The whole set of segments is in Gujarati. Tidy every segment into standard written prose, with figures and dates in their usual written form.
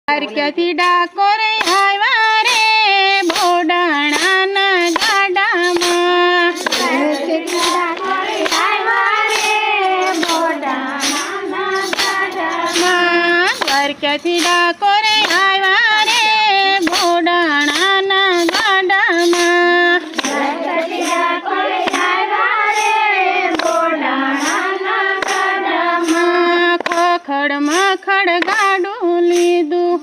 દ્વારકાથી ડાકોર આવ્યા રે બોડાણાના ગાડામાં। દ્વારકાથી ડાકોર આવ્યા રે બોડાણાના ગાડામાં। ખખડ મખડ ગાડું લીધું,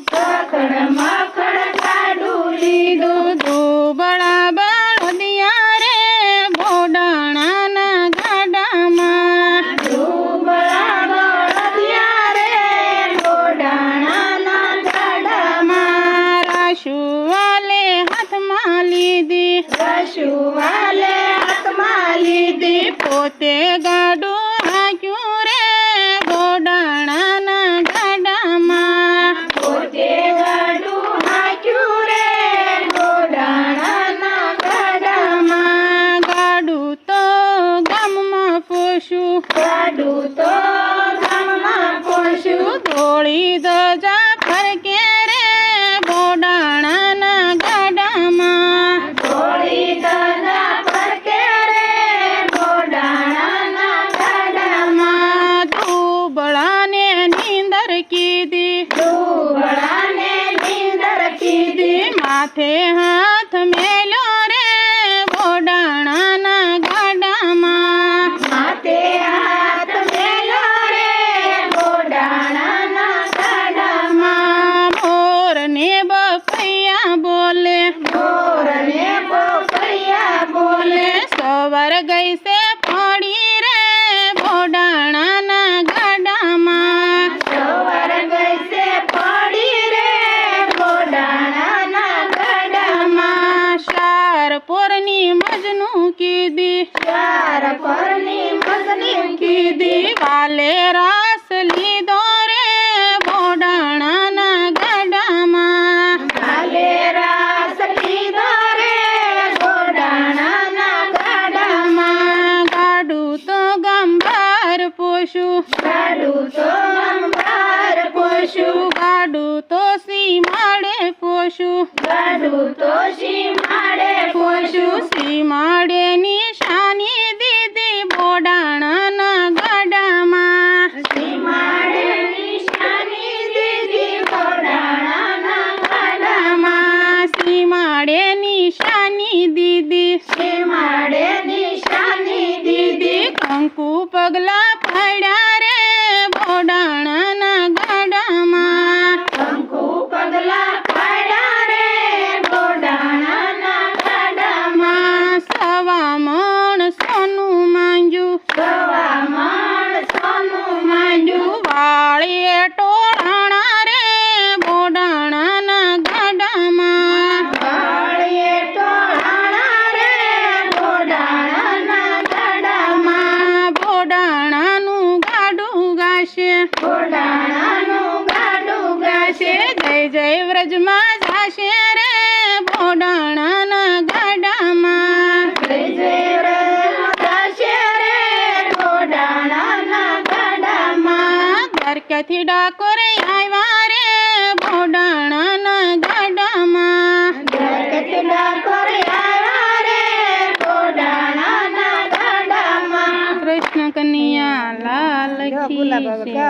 દુબળા બળદિયા રે બોડાણાના ગાડામાં। રાશુવાલે હાથમાં લીધી, પોતે ગાડું હાંક્યું રે બોડાણાના ગાડામાં। ગાડું તો ગામમાં પોશું, ધોળી ધજા ફરકે રે બોડાણાના ગાડામાં। દુબળાને નીંદર કીધી, માથે હાથ મેલ્યો રે બોડાણાના ગાડામાં। મોરને બપૈયા બોલે, સવાર ગઈ છે પડી રે બોડાણાના ગાડામાં। શારપોરની મજનું કીધી, વાલે રાસ લીધો રે બોડાણાના ગાડામાં। ગાડું તો ગંભાર પોશું, ગાડું તો સીમાડે પોશું, સીમાડે નિશાની દીધી બોડાણાના ગાડામાં। સીમાડે નિશાની દીધી, કંકુ પગલા પડ્યા રે બોડાણાના ગાડામાં। સવા મણ સોનું માંગ્યું, વાળીએ ટોળાણા રે બોડાણાના ગાડામાં। બોડાણાનું ગાડું ગાશે, જય જય વ્રજમાં જાશે રે બોડાણાના ગાડામાં। દ્વારકાથી ડાકોર આવ્યા રે બોડાણાના ગાડામાં। કૃષ્ણ કનૈયા લાલ કી જય।